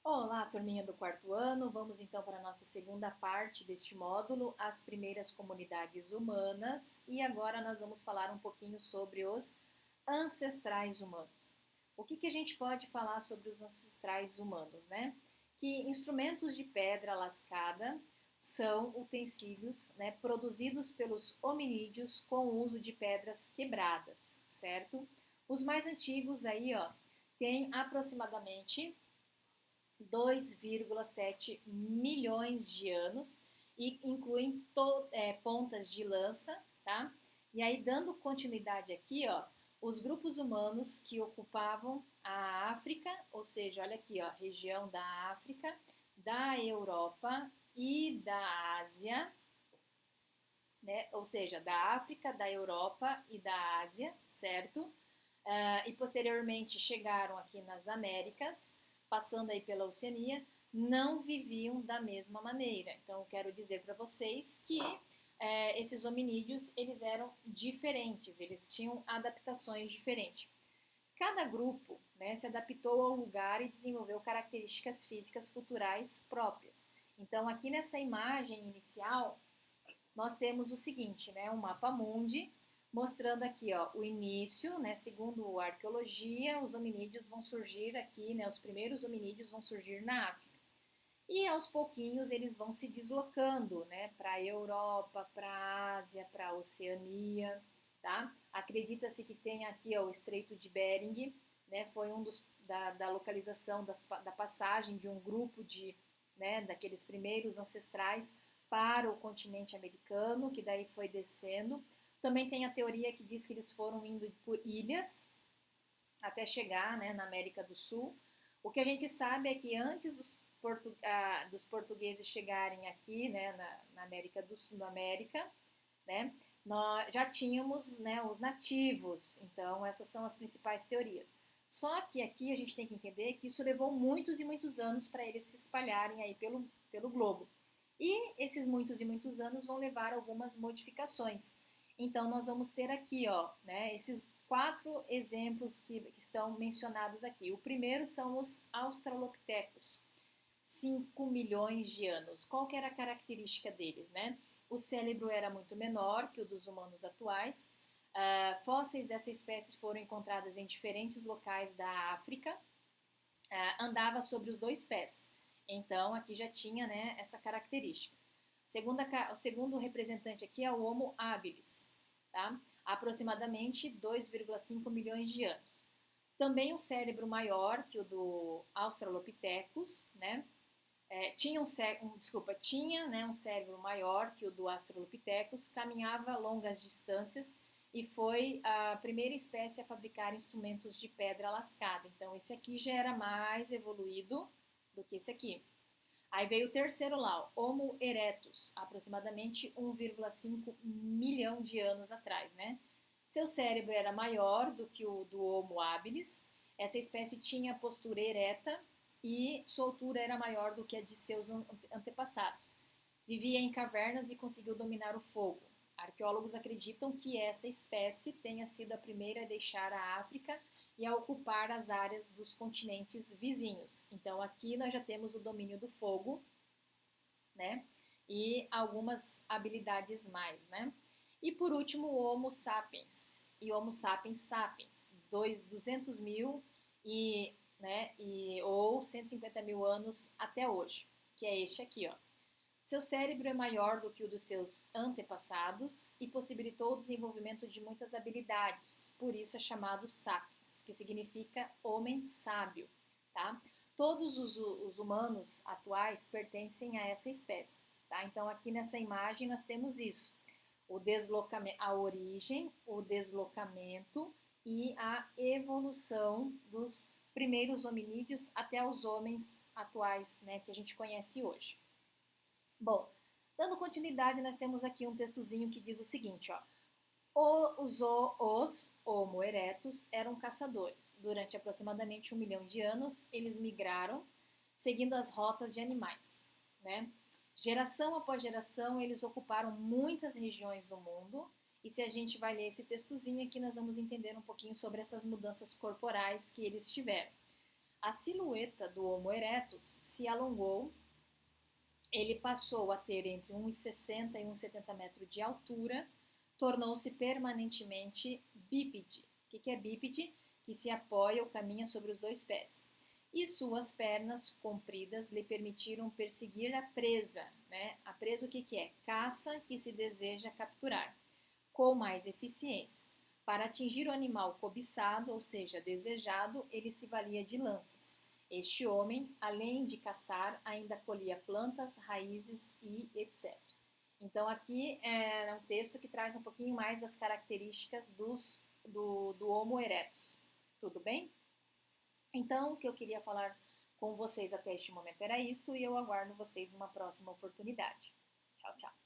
Olá, turminha do quarto ano. Vamos então para a nossa segunda parte deste módulo, as primeiras comunidades humanas. E agora nós vamos falar um pouquinho sobre os ancestrais humanos. O que a gente pode falar sobre os ancestrais humanos, né? Que instrumentos de pedra lascada são utensílios, né, produzidos pelos hominídeos com o uso de pedras quebradas, certo? Os mais antigos aí, ó, têm aproximadamente 2,7 milhões de anos e incluem pontas de lança, tá? E aí, dando continuidade aqui, ó, os grupos humanos que ocupavam a África, ou seja, olha aqui, ó, região da África, da Europa e da Ásia, né? Ou seja, da África, da Europa e da Ásia, certo? E posteriormente chegaram aqui nas Américas, passando aí pela Oceania, não viviam da mesma maneira. Então, eu quero dizer para vocês que esses hominídeos, eles eram diferentes, eles tinham adaptações diferentes. Cada grupo, né, se adaptou ao lugar e desenvolveu características físicas culturais próprias. Então, aqui nessa imagem inicial, nós temos o seguinte, né, um mapa mundi, mostrando aqui, ó, o início, né, segundo a arqueologia, os hominídeos vão surgir aqui, né, os primeiros hominídeos vão surgir na África. E aos pouquinhos eles vão se deslocando, né, para a Europa, para a Ásia, para a Oceania, tá? Acredita-se que tem aqui, ó, o Estreito de Bering, né, foi um dos da localização da passagem de um grupo de, né, daqueles primeiros ancestrais para o continente americano, que daí foi descendo. Também tem a teoria que diz que eles foram indo por ilhas até chegar, né, na América do Sul. O que a gente sabe é que antes dos portugueses chegarem aqui, né, na América do Sul, na América, né, nós já tínhamos, né, os nativos. Então, essas são as principais teorias. Só que aqui a gente tem que entender que isso levou muitos e muitos anos para eles se espalharem aí pelo globo. E esses muitos e muitos anos vão levar algumas modificações. Então, nós vamos ter aqui, ó, né, esses quatro exemplos que estão mencionados aqui. O primeiro são os australopitecos, 5 milhões de anos. Qual que era a característica deles, né? O cérebro era muito menor que o dos humanos atuais. Fósseis dessa espécie foram encontrados em diferentes locais da África. Andava sobre os dois pés. Então, aqui já tinha, né, essa característica. O segundo representante aqui é o Homo habilis, tá? Aproximadamente 2,5 milhões de anos. Também um cérebro maior que o do Australopithecus, né? Tinha, né, um cérebro maior que o do Australopithecus, caminhava longas distâncias e foi a primeira espécie a fabricar instrumentos de pedra lascada. Então, esse aqui já era mais evoluído do que esse aqui. Aí veio o terceiro lá, Homo erectus, aproximadamente 1,5 milhão de anos atrás, né? Seu cérebro era maior do que o do Homo habilis. Essa espécie tinha postura ereta e sua altura era maior do que a de seus antepassados. Vivia em cavernas e conseguiu dominar o fogo. Arqueólogos acreditam que esta espécie tenha sido a primeira a deixar a África e a ocupar as áreas dos continentes vizinhos. Então, aqui nós já temos o domínio do fogo, né? E algumas habilidades mais, né? E por último, o Homo sapiens e Homo sapiens sapiens, 200 mil ou 150 mil anos até hoje, que é este aqui, ó. Seu cérebro é maior do que o dos seus antepassados e possibilitou o desenvolvimento de muitas habilidades, por isso é chamado sapiens, que significa homem sábio, tá? Todos os humanos atuais pertencem a essa espécie, tá? Então aqui nessa imagem nós temos isso, o deslocamento, a origem, o deslocamento e a evolução dos primeiros hominídeos até os homens atuais, né, que a gente conhece hoje. Bom, dando continuidade, nós temos aqui um textozinho que diz o seguinte, ó. Os Homo erectus eram caçadores. Durante aproximadamente 1 milhão de anos, eles migraram, seguindo as rotas de animais, né? Geração após geração, eles ocuparam muitas regiões do mundo. E se a gente vai ler esse textozinho aqui, nós vamos entender um pouquinho sobre essas mudanças corporais que eles tiveram. a silhueta do Homo erectus se alongou, ele passou a ter entre 1,60 e 1,70 metros de altura, tornou-se permanentemente bípede. O que é bípede? Que se apoia ou caminha sobre os dois pés. E suas pernas compridas lhe permitiram perseguir a presa. Né? A presa o que é? Caça que se deseja capturar, com mais eficiência. Para atingir o animal cobiçado, ou seja, desejado, ele se valia de lanças. Este homem, além de caçar, ainda colhia plantas, raízes e etc. Então, aqui é um texto que traz um pouquinho mais das características do Homo erectus. Tudo bem? Então, o que eu queria falar com vocês até este momento era isto e eu aguardo vocês numa próxima oportunidade. Tchau, tchau.